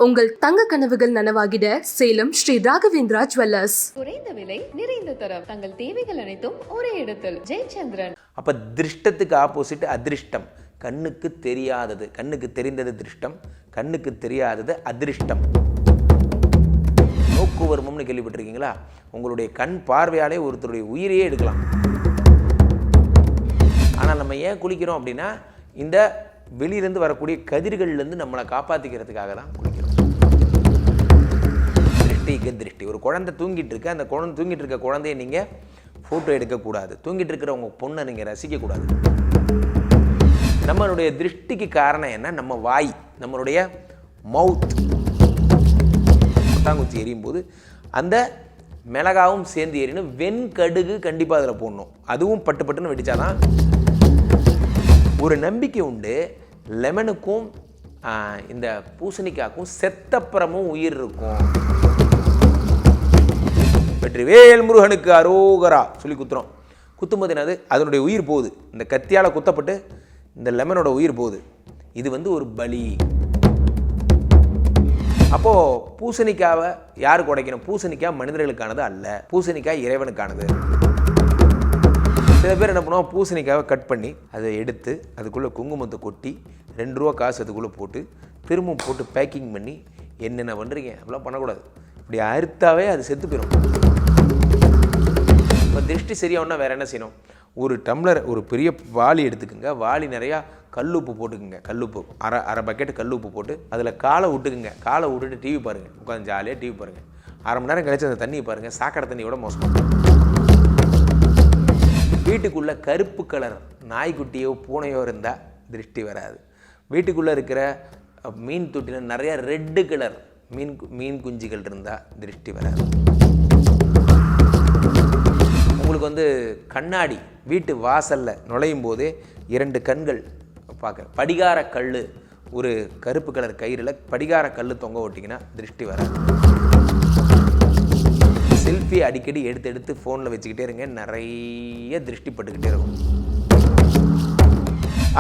உங்கள் தங்க கனவுகள் நனவாகிட சேலம் ஸ்ரீ ராகவேந்திரா ஜுவல்லர்ஸ். குறைந்த விலை நிறைந்த தரம், தங்கள் தேவைகள் அனைத்தும் ஒரே இடத்தில். ஜெயச்சந்திரன். அப்ப திருஷ்டத்துக்கு ஆப்போசிட் அதிர்ஷ்டம். கண்ணுக்கு தெரியாதது, கண்ணுக்கு தெரிந்தது திருஷ்டம், கண்ணுக்கு தெரியாதது அதிர்ஷ்டம். நோக்குவர்மம்னு கேள்விப்பட்டிருக்கீங்களா? உங்களுடைய கண் பார்வையாலே ஒருத்தருடைய உயிரையே எடுக்கலாம். ஆனால் நம்ம ஏன் குளிக்கிறோம் அப்படின்னா, இந்த வெளியிலேருந்து வரக்கூடிய கதிர்கள்லேருந்து நம்மளை காப்பாற்றிக்கிறதுக்காக தான் குளிக்கிறோம். திருஷ்டிக்கு திருஷ்டி. ஒரு குழந்தை தூங்கிட்டு இருக்கு, அந்த குழந்தை தூங்கிட்டு இருக்க குழந்தைய நீங்கள் ஃபோட்டோ எடுக்கக்கூடாது. தூங்கிட்டு இருக்கிற உங்கள் பொண்ணை நீங்கள் ரசிக்கக்கூடாது. நம்மளுடைய திருஷ்டிக்கு காரணம் என்ன? நம்ம வாய், நம்மளுடைய மவுத். கொட்டாங்குச்சி எரியும் போது அந்த மிளகாவும் சேர்ந்து எரியணும். வெண்கடுகு கண்டிப்பாக அதில் போடணும். அதுவும் பட்டு பட்டுன்னு வெடிச்சாதான். ஒரு நம்பிக்கை உண்டு, லெமனுக்கும் இந்த பூசணிக்காக்கும் செத்தப்புறமும் உயிர் இருக்கும். வெற்றிவேல் முருகனுக்கு அரோகரா சொல்லி குத்துறோம். குத்தும்போது என்னது? அதனுடைய உயிர் போகுது. இந்த கத்தியால் குத்தப்பட்டு இந்த லெமனோட உயிர் போகுது. இது ஒரு பலி. அப்போது பூசணிக்காவை யாருக்கு உடைக்கணும்? பூசணிக்காய் மனிதர்களுக்கானது அல்ல, பூசணிக்காய் இறைவனுக்கானது. சில பேர் என்ன பண்ணுவோம், பூசணிக்காவை கட் பண்ணி அதை எடுத்து அதுக்குள்ளே குங்குமத்தை கொட்டி 2 ரூபா காசு அதுக்குள்ளே போட்டு திரும்ப போட்டு பேக்கிங் பண்ணி என்னென்ன பண்ணுறீங்க? அப்படிலாம் பண்ணக்கூடாது. இப்படி அறுத்தாவே அது செத்து போயிடும். இப்போ திருஷ்டி சரியாகனா வேறு என்ன செய்யணும்? ஒரு டம்ளர், ஒரு பெரிய வாளி எடுத்துக்குங்க. வாளி நிறையா கல்லுப்பு போட்டுக்குங்க. கல்லுப்பு அரை பக்கெட்டு கல்லுப்பு போட்டு அதில் காலை விட்டுக்குங்க. காலை விட்டுட்டு டிவி பாருங்கள். உட்காந்து ஜாலியாக டிவி பாருங்கள். அரை மணி நேரம் கழிச்சு அந்த தண்ணியை பாருங்கள். சாக்கடை தண்ணியோட மோசம். வீட்டுக்குள்ளே கருப்பு கலர் நாய்க்குட்டியோ பூனையோ இருந்தால் திருஷ்டி வராது. வீட்டுக்குள்ளே இருக்கிற மீன் தொட்டியில் நிறையா ரெட்டு கலர் மீன் குஞ்சுகள் இருந்தால் திருஷ்டி வராது. உங்களுக்கு கண்ணாடி வீட்டு வாசலில் நுழையும் போதே 2 கண்கள் பார்க்க, படிகார கல், ஒரு கருப்பு கலர் கயிறில் படிகார கல் தொங்க ஓட்டிங்கன்னா திருஷ்டி வராது. செல்ஃபி அடிக்கடி எடுத்து ஃபோனில் வச்சுக்கிட்டே இருங்க, நிறைய திருஷ்டி பட்டுக்கிட்டே இருக்கும்.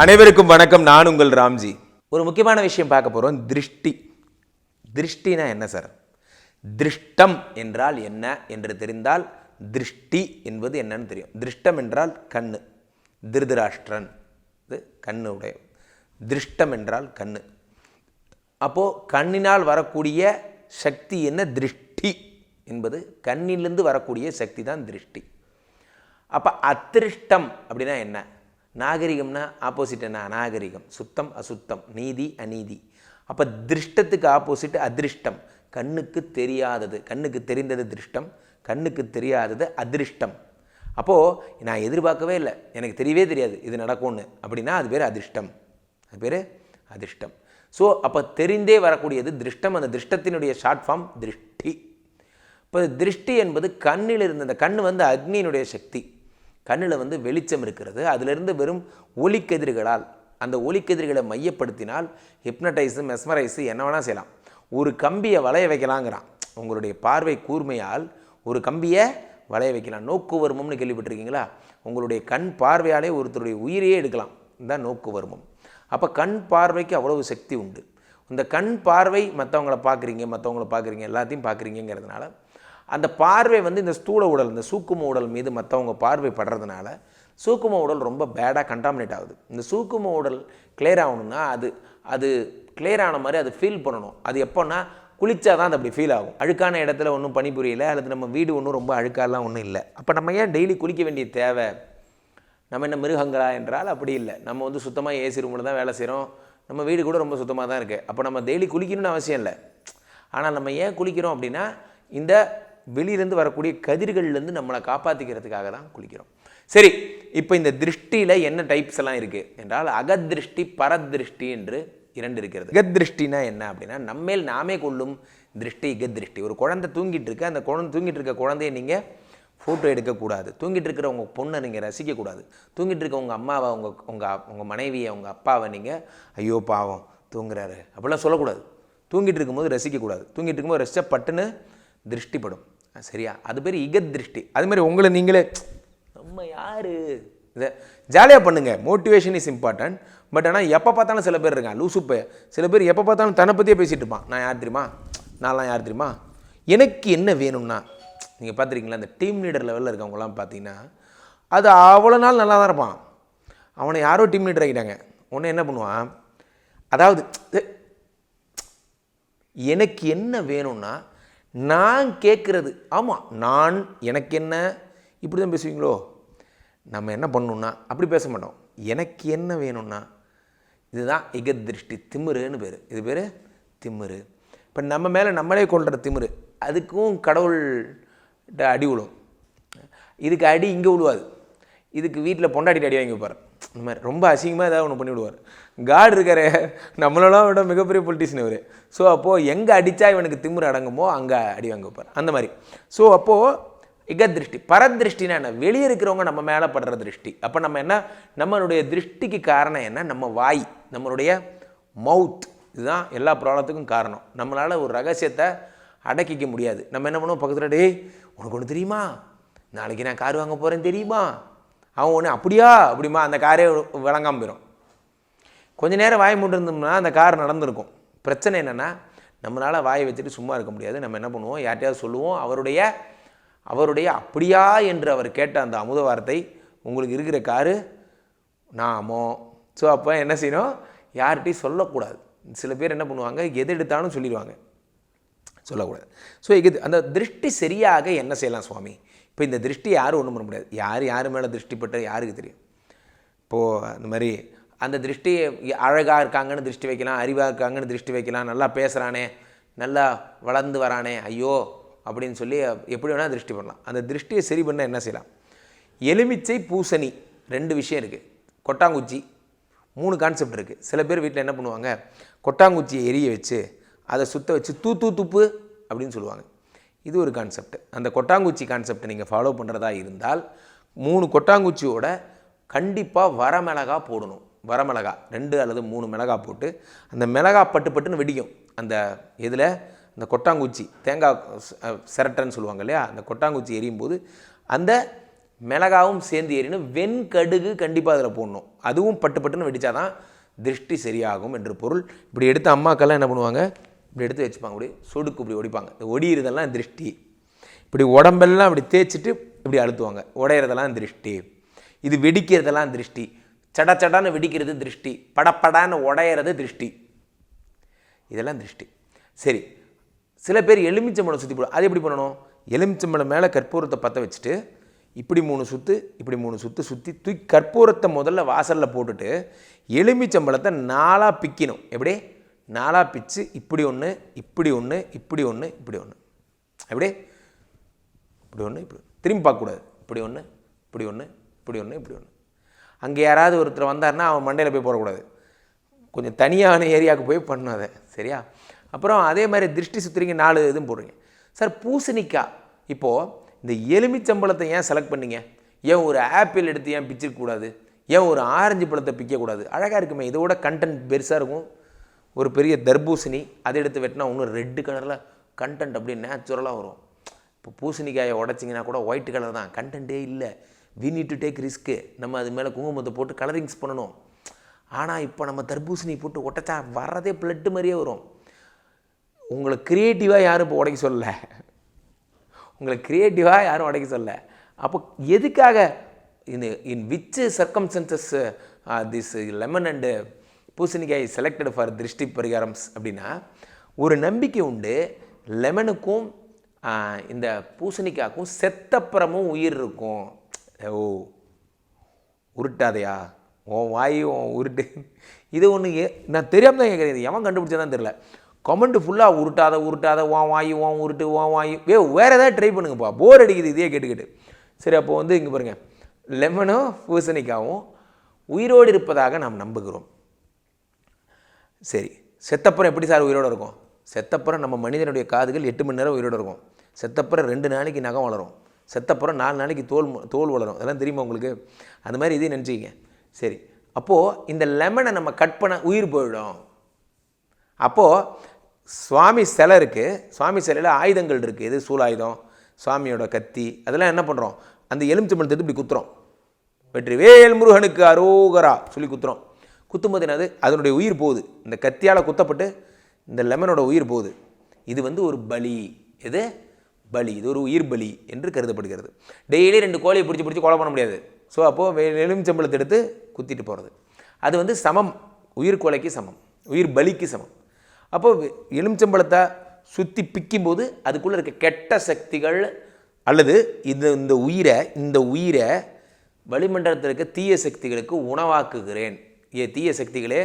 அனைவருக்கும் வணக்கம், நான் உங்கள் ராம்ஜி. ஒரு முக்கியமான விஷயம் பார்க்க போகிறோம். திருஷ்டி. திருஷ்டினா என்ன சார்? திருஷ்டம் என்றால் என்ன என்று தெரிந்தால் திருஷ்டி என்பது என்னன்னு தெரியும். திருஷ்டம் என்றால் கண்ணு. திருதராஷ்டிரன் இது கண்ணுடைய. திருஷ்டம் என்றால் கண்ணு. அப்போது கண்ணினால் வரக்கூடிய சக்தி என்ன? திருஷ்டி என்பது கண்ணிலிருந்து வரக்கூடிய சக்தி தான் திருஷ்டி. அப்போ அதிருஷ்டம் அப்படின்னா என்ன? நாகரிகம்னா ஆப்போசிட் என்ன? அநாகரிகம், சுத்தம் அசுத்தம், நீதி அநீதி. அப்போ திருஷ்டத்துக்கு ஆப்போசிட் அதிருஷ்டம். கண்ணுக்கு தெரியாதது, கண்ணுக்கு தெரிந்தது திருஷ்டம், கண்ணுக்கு தெரியாதது அதிருஷ்டம். அப்போது நான் எதிர்பார்க்கவே இல்லை, எனக்கு தெரியவே தெரியாது இது நடக்கும்னு அப்படின்னா அது பேர் அதிர்ஷ்டம். அது பேர் அதிர்ஷ்டம். ஸோ அப்போ தெரிந்தே வரக்கூடியது திருஷ்டம். அந்த திருஷ்டத்தினுடைய ஷார்ட் ஃபார்ம் திருஷ்டி. இப்போ திருஷ்டி என்பது கண்ணில் இருந்த, அந்த கண் அக்னியினுடைய சக்தி. கண்ணில் வெளிச்சம் இருக்கிறது. அதிலிருந்து வெறும் ஒளிக்கதிர்களால், அந்த ஒளிக்கதிர்களை மையப்படுத்தினால் ஹிப்னடைஸு, மெஸ்மரைஸு என்ன வேணால் செய்யலாம். ஒரு கம்பியை வளைய வைக்கலாங்கிறான். உங்களுடைய பார்வை கூர்மையால் ஒரு கம்பியை வளைய வைக்கலாம். நோக்குவர்மம்னு கேள்விப்பட்டிருக்கீங்களா? உங்களுடைய கண் பார்வையாலே ஒருத்தருடைய உயிரையே எடுக்கலாம். இதுதான் நோக்குவர்மம். அப்போ கண் பார்வைக்கு அவ்வளவு சக்தி உண்டு. இந்த கண் பார்வை மற்றவங்கள பார்க்குறீங்க, எல்லாத்தையும் பார்க்குறீங்கிறதுனால அந்த பார்வை இந்த ஸ்தூல உடல், இந்த சூக்கும உடல் மீது மற்றவங்க பார்வை படுறதுனால சூக்கும உடல் ரொம்ப பேடாக கண்டாமினேட் ஆகுது. இந்த சூக்கும உடல் கிளியர் ஆகணும்னா அது கிளியர் ஆன மாதிரி அது ஃபீல் பண்ணணும். அது எப்போன்னா குளித்தா தான் அது அப்படி ஃபீல் ஆகும். அழுக்கான இடத்துல ஒன்றும் பனி புரியலை, அல்லது நம்ம வீடு ஒன்றும் ரொம்ப அழுக்காலாம் ஒன்றும் இல்லை. அப்போ நம்ம ஏன் டெய்லி குளிக்க வேண்டிய தேவை? நம்ம என்ன மிருகங்களா என்றால் அப்படி இல்லை. நம்ம சுத்தமாக ஏசி ரூமில் தான் வேலை செய்கிறோம். நம்ம வீடு கூட ரொம்ப சுத்தமாக தான் இருக்குது. அப்போ நம்ம டெய்லி குளிக்கணும்னு அவசியம் இல்லை. ஆனால் நம்ம ஏன் குளிக்கிறோம் அப்படின்னா, இந்த வெளியிலேருந்து வரக்கூடிய கதிர்கள்லேருந்து நம்மளை காப்பாற்றிக்கிறதுக்காக தான் குளிக்கிறோம். சரி, இப்போ இந்த திருஷ்டியில் என்ன டைப்ஸ் எல்லாம் இருக்குது என்றால், அகத்திருஷ்டி, பரதிருஷ்டி என்று 2 இருக்கிறது. அகத்திருஷ்டினா என்ன அப்படின்னா, நம்மேல் நாமே கொள்ளும் திருஷ்டி இகத்திருஷ்டி. ஒரு குழந்தை தூங்கிட்டு இருக்கு, அந்த தூங்கிட்டு இருக்க குழந்தைய நீங்கள் ஃபோட்டோ எடுக்கக்கூடாது. தூங்கிட்டு இருக்கிற உங்கள் பொண்ணை நீங்கள் ரசிக்கக்கூடாது. தூங்கிட்டு இருக்க உங்கள் அம்மாவை, உங்கள் மனைவியை, உங்கள் அப்பாவை நீங்கள் ஐயோ பாவம் தூங்குறாரு அப்படிலாம் சொல்லக்கூடாது. தூங்கிட்டு இருக்கும்போது ரசிக்கக்கூடாது. தூங்கிட்டு இருக்கும்போது ரசித்தா பட்டுன்னு திருஷ்டிப்படும். சரியா? அது பேர் இகத் திருஷ்டி. அதுமாதிரி உங்களை நீங்களே நம்ம யார் இதை ஜாலியாக பண்ணுங்கள். மோட்டிவேஷன் இஸ் இம்பார்ட்டன்ட், பட் ஆனால் எப்போ பார்த்தாலும் சில பேர் இருக்கான் லூசுப்பே, சில பேர் எப்போ பார்த்தாலும் தன்னை பற்றியே பேசிகிட்டு இருப்பான். நான் யார் தெரியுமா, நான்லாம் யார் தெரியுமா, எனக்கு என்ன வேணும்னா. நீங்கள் பார்த்துருக்கீங்களா இந்த டீம் லீடர் லெவலில் இருக்கவங்களாம் பார்த்தீங்கன்னா அது அவ்வளோ நாள் நல்லா தான் இருப்பான். அவனை யாரோ டீம் லீடர் ஆகிட்டாங்க, உடனே என்ன பண்ணுவான், அதாவது எனக்கு என்ன வேணும்னா நான் கேட்குறது, ஆமாம் நான் எனக்கு என்ன, இப்படி தான் பேசுவீங்களோ. நம்ம என்ன பண்ணணுன்னா அப்படி பேச மாட்டோம். எனக்கு என்ன வேணும்னா, இதுதான் இகதிருஷ்டி, திமிருன்னு பேர். இது பேர் திமிரு. இப்போ நம்ம மேலே நம்மளே கொள்கிற திமிரு, அதுக்கும் கடவுள்கிட்ட அடி விழும். இதுக்கு அடி இங்கே விழுவாது, இதுக்கு வீட்டில் பொண்டாட்டிட்டு அடி வாங்கி வைப்பார். இந்த மாதிரி ரொம்ப அசிங்கமாக ஏதாவது ஒன்று பண்ணி விடுவார். காட் இருக்கார், நம்மளெல்லாம் விட மிகப்பெரிய பொலிட்டிஷியன் இவர். ஸோ அப்போது எங்கே அடித்தா இவனுக்கு திமிரு அடங்குமோ அங்கே அடி வாங்கி வைப்பார், அந்த மாதிரி. ஸோ அப்போது இகதிருஷ்டி. பரதிருஷ்டினா என்ன, வெளியே இருக்கிறவங்க நம்ம மேலே படுற திருஷ்டி. அப்போ நம்ம என்ன, நம்மளுடைய திருஷ்டிக்கு காரணம் என்ன, நம்ம வாய், நம்மளுடைய மவுத். இதுதான் எல்லா ப்ராப்ளத்துக்கும் காரணம். நம்மளால் ஒரு ரகசியத்தை அடக்கிக்க முடியாது. நம்ம என்ன பண்ணுவோம், பக்கத்தில் டே உனக்கு ஒன்று தெரியுமா, நாளைக்கு நான் கார் வாங்க போகிறேன் தெரியுமா, அவன் ஒன்று அப்படியா அப்படிமா, அந்த காரே விளங்காமல் போயிடும். கொஞ்ச நேரம் வாய் மூட்டு இருந்தோம்னா அந்த கார் நடந்திருக்கும். பிரச்சனை என்னென்னா நம்மளால் வாயை வச்சுட்டு சும்மா இருக்க முடியாது. நம்ம என்ன பண்ணுவோம், யார்ட்டையாவது சொல்லுவோம். அவருடைய அப்படியா என்று அவர் கேட்ட அந்த அமுத வார்த்தை, உங்களுக்கு இருக்கிற காரு நாமோ. ஸோ அப்போ என்ன செய்யணும், யார்கிட்டையும் சொல்லக்கூடாது. சில பேர் என்ன பண்ணுவாங்க, எது எடுத்தாலும் சொல்லிடுவாங்க, சொல்லக்கூடாது. ஸோ இது அந்த திருஷ்டி சரியாக என்ன செய்யலாம் சுவாமி. இப்போ இந்த திருஷ்டி யாரும் ஒன்றும் பண்ண முடியாது. யார் மேலே திருஷ்டிப்பட்ட யாருக்கு தெரியும். இப்போது அந்த மாதிரி அந்த திருஷ்டி அழகாக இருக்காங்கன்னு திருஷ்டி வைக்கலாம், அறிவாக இருக்காங்கன்னு திருஷ்டி வைக்கலாம், நல்லா பேசுகிறானே, நல்லா வளர்ந்து வரானே, ஐயோ அப்படின்னு சொல்லி எப்படி வேணால் திருஷ்டி பண்ணலாம். அந்த திருஷ்டியை சரி பண்ண என்ன செய்யலாம், எலுமிச்சை பூசணி 2 விஷயம் இருக்குது, கொட்டாங்குச்சி 3 கான்செப்ட் இருக்குது. சில பேர் வீட்டில் என்ன பண்ணுவாங்க, கொட்டாங்குச்சியை எரிய வச்சு அதை சுற்ற வச்சு துப்பு அப்படின்னு சொல்லுவாங்க. இது ஒரு கான்செப்ட். அந்த கொட்டாங்குச்சி கான்செப்டை நீங்கள் ஃபாலோ பண்ணுறதா இருந்தால் 3 கொட்டாங்குச்சியோட கண்டிப்பாக வரமிளகா போடணும். வரமிளகா 2 அல்லது 3 மிளகா போட்டு அந்த மிளகா பட்டுன்னு வெடிக்கும். அந்த இதில் அந்த கொட்டாங்குச்சி தேங்காய் சிரட்டைன்னு சொல்லுவாங்க இல்லையா, அந்த கொட்டாங்குச்சி எரியும் போது அந்த மிளகாவும் சேர்ந்து எரியணும். வெண்கடுகு கண்டிப்பாக அதில் போடணும். அதுவும் பட்டுன்னு வெடித்தாதான் திருஷ்டி சரியாகும் என்று பொருள். இப்படி எடுத்து அம்மாக்கெல்லாம் என்ன பண்ணுவாங்க, இப்படி எடுத்து வச்சுப்பாங்க, இப்படி சொடுக்கு இப்படி ஒடிப்பாங்க. இந்த ஒடிகிறதெல்லாம் திருஷ்டி. இப்படி உடம்பெல்லாம் இப்படி தேய்ச்சிட்டு இப்படி அழுத்துவாங்க, உடையிறதெல்லாம் திருஷ்டி. இது வெடிக்கிறதெல்லாம் திருஷ்டி. சடான்னு வெடிக்கிறது திருஷ்டி, படப்படான்னு உடையிறது திருஷ்டி, இதெல்லாம் திருஷ்டி. சரி, சில பேர் எலுமிச்சம்பழம் சுற்றி போடும். அது எப்படி பண்ணணும், எலுமிச்சம்பழம் மேலே கற்பூரத்தை பற்ற வச்சுட்டு இப்படி 3 சுற்று இப்படி 3 சுற்று சுற்றி தூக்கி கற்பூரத்தை முதல்ல வாசலில் போட்டுட்டு எலுமிச்சம்பழத்தை 4ஆக பிக்கணும். எப்படி 4ஆக பிச்சு இப்படி ஒன்று இப்படி ஒன்று இப்படி ஒன்று இப்படி ஒன்று, எப்படி இப்படி ஒன்று இப்படி திரும்பி பார்க்கக்கூடாது, இப்படி ஒன்று இப்படி ஒன்று இப்படி ஒன்று இப்படி ஒன்று. அங்கே யாராவது ஒருத்தர் வந்தார்னா அவன் மண்டையில் போய் போடக்கூடாது, கொஞ்சம் தனியான ஏரியாவுக்கு போய் பண்ணணும் அதை, சரியா. அப்புறம் அதே மாதிரி திருஷ்டி சுற்றுறீங்க, 4 இதுவும் போடுறீங்க. சார் பூசணிக்காய், இப்போது இந்த எலுமிச்சம்பழத்தை ஏன் செலக்ட் பண்ணிங்க, ஏன் ஒரு ஆப்பிள் எடுத்து ஏன் பிச்சிருக்கக்கூடாது, ஏன் ஒரு ஆரஞ்சு பழத்தை பிக்கக்கூடாது, அழகாக இருக்குமே, இதோட கண்டென்ட் பெருசாக இருக்கும். ஒரு பெரிய தர்பூசணி அதை எடுத்து வெட்டினா இன்னும் ரெட் கலரில் கண்டென்ட் அப்படியே நேச்சுரலாக வரும். இப்போ பூசணிக்காயை உடச்சிங்கன்னா கூட ஒயிட் கலர் தான், கண்டென்ட்டே இல்லை. We need to take risk. நம்ம அது மேலே குங்குமத்தை போட்டு கலரிங்ஸ் பண்ணணும். ஆனால் இப்போ நம்ம தர்பூசணி போட்டு உடச்சா வர்றதே பிளட்டு மாதிரியே வரும். உங்களை க்ரியேட்டிவாக யாரும் இப்போ உடைக்க சொல்லலை, உங்களை க்ரியேட்டிவாக யாரும் உடைக்க சொல்லலை. அப்போ எதுக்காக in which circumstances this lemon and பூசணிக்காய் செலக்டட் ஃபார் திருஷ்டி பரிகாரம்ஸ் அப்படின்னா ஒரு நம்பிக்கை உண்டு. லெமனுக்கும் இந்த பூசணிக்காய்க்கும் செத்தப்புறமும் உயிர் இருக்கும். ஓ உருட்டாதையா உன் வாயு உன் உருட்டு, இது ஒன்று நான் தெரியாமல் தான் கேட்குறேன். இது எவன் கண்டுபிடிச்சதான் தெரில. கமெண்ட் ஃபுல்லாக உருட்டாத உன் வாயு உன் உருட்டு உன் வாயு. வேறு ஏதாவது ட்ரை பண்ணுங்கப்பா, போர் அடிக்குது இதே கேட்டுக்கிட்டு. சரி, அப்போ வந்து இங்கே பாருங்கள், லெமனும் பூசணிக்காவும் உயிரோடு இருப்பதாக நாம் நம்புகிறோம். சரி, செத்தப்புறம் எப்படி சார் உயிரோடு இருக்கும்? செத்தப்புறம் நம்ம மனிதனுடைய காதுகள் 8 மணி நேரம் உயிரோடு இருக்கும். செத்தப்புறம் 2 நாளைக்கு நகம் வளரும். செத்தப்புறம் 4 நாளைக்கு தோல் வளரும். அதெல்லாம் தெரியுமா உங்களுக்கு? அந்த மாதிரி இதையும் நினச்சிக்கிங்க. சரி, அப்போது இந்த லெமனை நம்ம கட் பண்ண உயிர் போயிடும். அப்போது சுவாமி சிலை இருக்குது, சுவாமி சிலையில் ஆயுதங்கள் இருக்குது. எது சூலாயுதம், சுவாமியோட கத்தி, அதெல்லாம் என்ன பண்ணுறோம், அந்த எலுமிச்சம்பழத்தை இப்படி குத்துறோம். வெற்றிவேல் முருகனுக்கு அரோகரா சொல்லி குத்துறோம். குத்தும்போது என்னது, அதனுடைய உயிர் போகுது. இந்த கத்தியால் குத்தப்பட்டு இந்த லெமனோட உயிர் போகுது. இது வந்து ஒரு பலி. எது பலி? இது ஒரு உயிர் பலி என்று கருதப்படுகிறது. டெய்லி 2 கோழியை பிடிச்சி கொலை பண்ண முடியாது. ஸோ அப்போது எலுமிச்சம்பழத்தை எடுத்து குத்திட்டு போகிறது, அது வந்து சமம், உயிர் கொலைக்கு சமம், உயிர் பலிக்கு சமம். அப்போது எலுமிச்சம்பழத்தை சுற்றி பிக்கும்போது அதுக்குள்ளே இருக்க கெட்ட சக்திகள் அல்லது இந்த உயிரை வளிமண்டலத்தில் இருக்க தீய சக்திகளுக்கு உணவாக்குகிறேன். தீய சக்திகளே,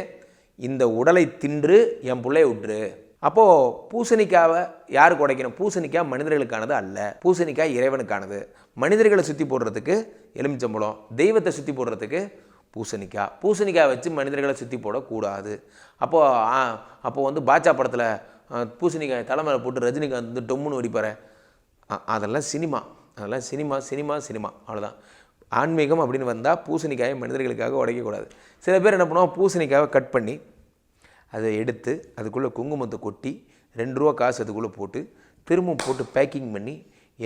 இந்த உடலை தின்று என் பிள்ளைய விட்டுரு. அப்போது பூசணிக்காவை யாருக்கு உடைக்கணும்? பூசணிக்காய் மனிதர்களுக்கானது அல்ல, பூசணிக்காய் இறைவனுக்கானது. மனிதர்களை சுற்றி போடுறதுக்கு எலுமிச்சம்பழம், தெய்வத்தை சுற்றி போடுறதுக்கு பூசணிக்காய் வச்சு மனிதர்களை சுற்றி போடக்கூடாது. அப்போது வந்து பாட்சா படத்தில் பூசணிக்காய் தலைமையில் போட்டு ரஜினிகாந்த் வந்து டொம்முன்னு வெடிப்பார். அதெல்லாம் சினிமா அவ்வளோதான். ஆன்மீகம் அப்படின்னு வந்தால் பூசணிக்காயை மனிதர்களுக்காக உடைக்கக்கூடாது. சில பேர் என்ன பண்ணுவோம், பூசணிக்காயை கட் பண்ணி அதை எடுத்து அதுக்குள்ளே குங்குமத்தை கொட்டி 2 ரூபா காசு அதுக்குள்ளே போட்டு திரும்ப போட்டு பேக்கிங் பண்ணி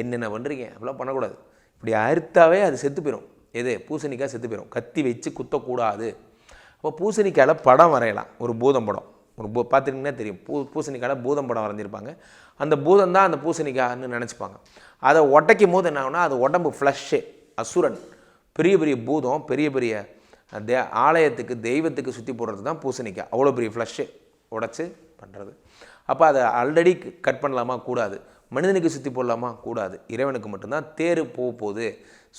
என்னென்ன பண்ணுறீங்க, அப்படிலாம் பண்ணக்கூடாது. இப்படி அறுத்தாவே அது செத்து போயிடும். பூசணிக்காய் செத்து போயிடும். கத்தி வச்சு குத்தக்கூடாது. அப்போ பூசணிக்காயில் படம் வரையலாம், ஒரு பூதம் படம். பார்த்துட்டிங்கன்னா தெரியும், பூசணிக்காயில் பூதம் படம் வரைஞ்சிருப்பாங்க. அந்த பூதம் தான் அந்த பூசணிக்காய்னு நினச்சிப்பாங்க. அதை உடைக்கும் போது என்ன ஆகுனா, அது உடம்பு ஃப்ளஷ்ஷு, அசுரன், பெரிய பெரிய பூதம், பெரிய ஆலயத்துக்கு தெய்வத்துக்கு சுற்றி போடுறது தான் பூசணிக்காய். அவ்வளோ பெரிய ஃப்ளஷ்ஷு உடச்சி பண்ணுறது. அப்போ அதை ஆல்ரெடி கட் பண்ணலாமா? கூடாது. மனிதனுக்கு சுற்றி போடலாமா? கூடாது. இறைவனுக்கு மட்டும்தான். தேர் போகுது,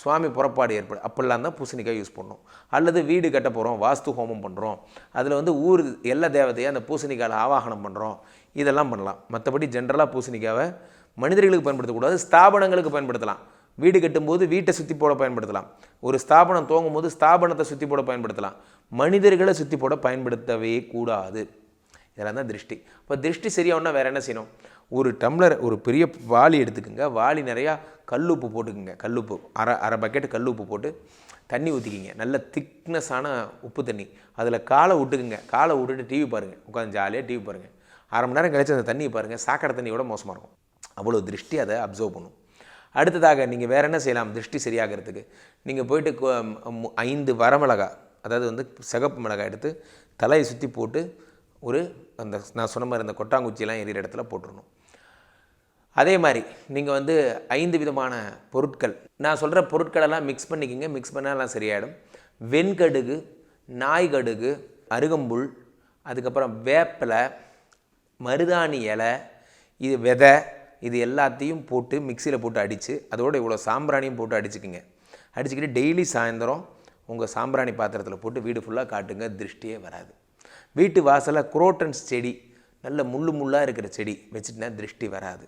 சுவாமி புறப்பாடு ஏற்படும், அப்படிலாம் தான் பூசணிக்காய் யூஸ் பண்ணணும். அல்லது வீடு கட்ட போகிறோம், வாஸ்து ஹோமம் பண்ணுறோம், அதில் வந்து ஊர் எல்லா தேவதையாக அந்த பூசணிக்காயில் ஆவாகனம் பண்ணுறோம், இதெல்லாம் பண்ணலாம். மற்றபடி ஜென்ரலாக பூசணிக்காவை மனிதர்களுக்கு பயன்படுத்தக்கூடாது, ஸ்தாபனங்களுக்கு பயன்படுத்தலாம். வீடு கட்டும்போது வீட்டை சுற்றி போட பயன்படுத்தலாம். ஒரு ஸ்தாபனம் துவங்கும் போது ஸ்தாபனத்தை சுற்றி போட பயன்படுத்தலாம். மனிதர்களை சுற்றி போட பயன்படுத்தவே கூடாது. இதெல்லாம் தான் திருஷ்டி. இப்போ திருஷ்டி சரியாகனா வேறு என்ன செய்யணும்? ஒரு டம்ளர், ஒரு பெரிய வாளி எடுத்துக்கோங்க. வாளி நிறையா கல்லுப்பு போட்டுக்குங்க. கல்லுப்பு அரை பக்கெட்டு கல்லுப்பு போட்டு தண்ணி ஊற்றிக்கிங்க. நல்ல திக்னஸான உப்பு தண்ணி. அதில் காலை விட்டுக்குங்க. காலை விட்டுட்டு டிவி பாருங்கள், உட்காந்து ஜாலியாக டிவி பாருங்கள். 1/2 மணி நேரம் கழிச்சு அந்த தண்ணியை பாருங்கள், சாக்கடை தண்ணியோட மோசமாக இருக்கும். அவ்வளோ திருஷ்டி அதை அப்சர்வ் பண்ணும். அடுத்ததாக நீங்கள் வேறு என்ன செய்யலாம் திருஷ்டி சரியாகிறதுக்கு? நீங்கள் போயிட்டு 5 வரமிளகாய், அதாவது வந்து சிகப்பு மிளகாய் எடுத்து தலையை சுற்றி போட்டு அந்த நான் சொன்ன மாதிரி அந்த கொட்டாங்குச்சியெல்லாம் எரியிற இடத்துல போட்டுடணும். அதே மாதிரி நீங்கள் வந்து 5 விதமான பொருட்கள், நான் சொல்கிற பொருட்களெல்லாம் மிக்ஸ் பண்ணிக்கிங்க. மிக்ஸ் பண்ணாலாம் சரியாயிடும். வெண்கடுகு, நாய்கடுகு, அருகம்புல், அதுக்கப்புறம் வேப்பிலை, மருதாணி இலை, இது விதை, இது எல்லாத்தையும் போட்டு மிக்சியில் போட்டு அடித்து அதோடு இவ்வளோ சாம்பிராணியும் போட்டு அடிச்சுக்கிங்க. அடிச்சுக்கிட்டு டெய்லி சாயந்தரம் உங்கள் சாம்பிராணி பாத்திரத்தில் போட்டு வீடு ஃபுல்லாக காட்டுங்க. திருஷ்டியே வராது. வீட்டு வாசலில் குரோட்டன்ஸ் செடி, நல்ல முள்ளாக இருக்கிற செடி வச்சுட்டுனா திருஷ்டி வராது.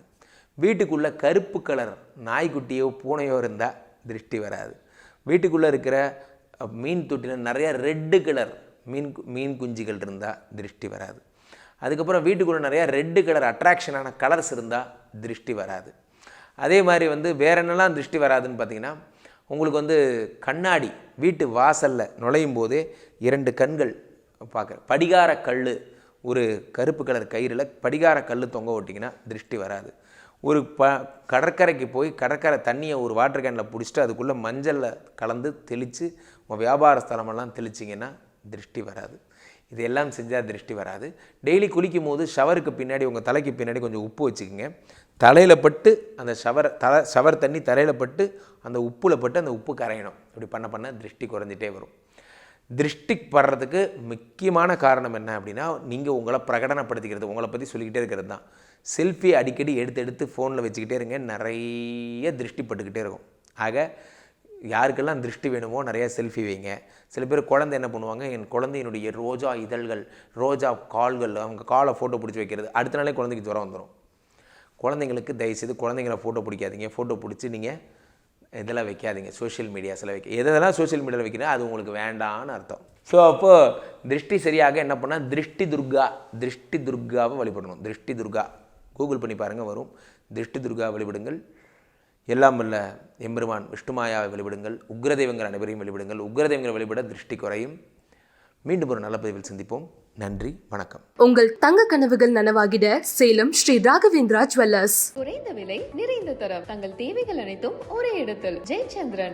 வீட்டுக்குள்ளே கருப்பு கலர் நாய்க்குட்டியோ பூனையோ இருந்தால் திருஷ்டி வராது. வீட்டுக்குள்ளே இருக்கிற மீன் தொட்டியில் நிறையா ரெட்டு கலர் மீன் குஞ்சுகள் இருந்தால் திருஷ்டி வராது. அதுக்கப்புறம் வீட்டுக்குள்ளே நிறையா ரெட்டு கலர் அட்ராக்ஷனான கலர்ஸ் இருந்தால் திருஷ்டி வராது. அதே மாதிரி வந்து வேறு என்னெல்லாம் திருஷ்டி வராதுன்னு பார்த்தீங்கன்னா, உங்களுக்கு வந்து கண்ணாடி வீட்டு வாசலில் நுழையும் போதே 2 கண்கள் பார்க்குற படிகார கல், ஒரு கருப்பு கலர் கயிறில் படிகார கல் தொங்க ஓட்டிங்கன்னா திருஷ்டி வராது. ஒரு கடற்கரைக்கு போய் கடற்கரை தண்ணியை ஒரு வாட்டர் கேனில் பிடிச்சிட்டு அதுக்குள்ளே மஞ்சளில் கலந்து தெளித்து உங்கள் வியாபார ஸ்தலமெல்லாம் தெளிச்சிங்கன்னா திருஷ்டி வராது. இதெல்லாம் செஞ்சால் திருஷ்டி வராது. டெய்லி குளிக்கும் போது ஷவருக்கு பின்னாடி உங்கள் தலைக்கு பின்னாடி கொஞ்சம் உப்பு வச்சுக்கோங்க. தலையில் பட்டு அந்த ஷவர் தண்ணி தலையில் பட்டு அந்த உப்பில் பட்டு அந்த உப்பு கரையணும். இப்படி பண்ண திருஷ்டி குறைஞ்சிட்டே வரும். திருஷ்டி படுறதுக்கு முக்கியமான காரணம் என்ன அப்படின்னா, நீங்கள் உங்களை பிரகடனப்படுத்திக்கிறது, உங்களை பற்றி சொல்லிக்கிட்டே இருக்கிறது தான். செல்ஃபி அடிக்கடி எடுத்து ஃபோனில் வச்சுக்கிட்டே இருங்க, நிறைய திருஷ்டி பட்டுக்கிட்டே இருக்கும். ஆக யாருக்கெல்லாம் திருஷ்டி வேணுமோ நிறையா செல்ஃபி வைங்க. சில பேர் குழந்தை என்ன பண்ணுவாங்க, என் குழந்தையினுடைய ரோஜா இதழ்கள், ரோஜா கால்கள், அவங்க காலை ஃபோட்டோ பிடிச்சி வைக்கிறது, அடுத்த நாளே குழந்தைக்கு ஜுரம் வந்துடும். குழந்தைங்களுக்கு தயவுசெய்து குழந்தைங்கள ஃபோட்டோ பிடிக்காதீங்க. ஃபோட்டோ பிடிச்சி நீங்கள் இதெல்லாம் வைக்காதீங்க, சோஷியல் மீடியாஸில் எதெல்லாம் சோஷியல் மீடியாவில் வைக்கிறீங்க அது உங்களுக்கு வேண்டான்னு அர்த்தம். ஸோ அப்போது திருஷ்டி சரியாக என்ன பண்ணால் திருஷ்டி துர்காவை வழிபடணும். திருஷ்டி துர்கா கூகுள் பண்ணி பாருங்கள், வரும். திருஷ்டி துர்கா வழிபடுங்கள். எல்லாம் வல்ல எம்பெருமான் விஷ்ணுமாயாவை வழிபடுங்கள். உக்ரதெய்வங்கள் அனைவரையும் வழிபடுங்கள். உக்ரதெய்வங்களை வழிபட திருஷ்டி குறையும். மீண்டும் ஒரு நல்ல பதிவில் சந்திப்போம். நன்றி, வணக்கம். உங்கள் தங்க கனவுகள் நனவாகிட சேலம் ஸ்ரீ ராகவேந்திரா ஜுவல்லர்ஸ். குறைந்த விலை, நிறைந்த தரம், தங்கள் தேவைகள் அனைத்தும் ஒரே இடத்தில். ஜெயச்சந்திரன்.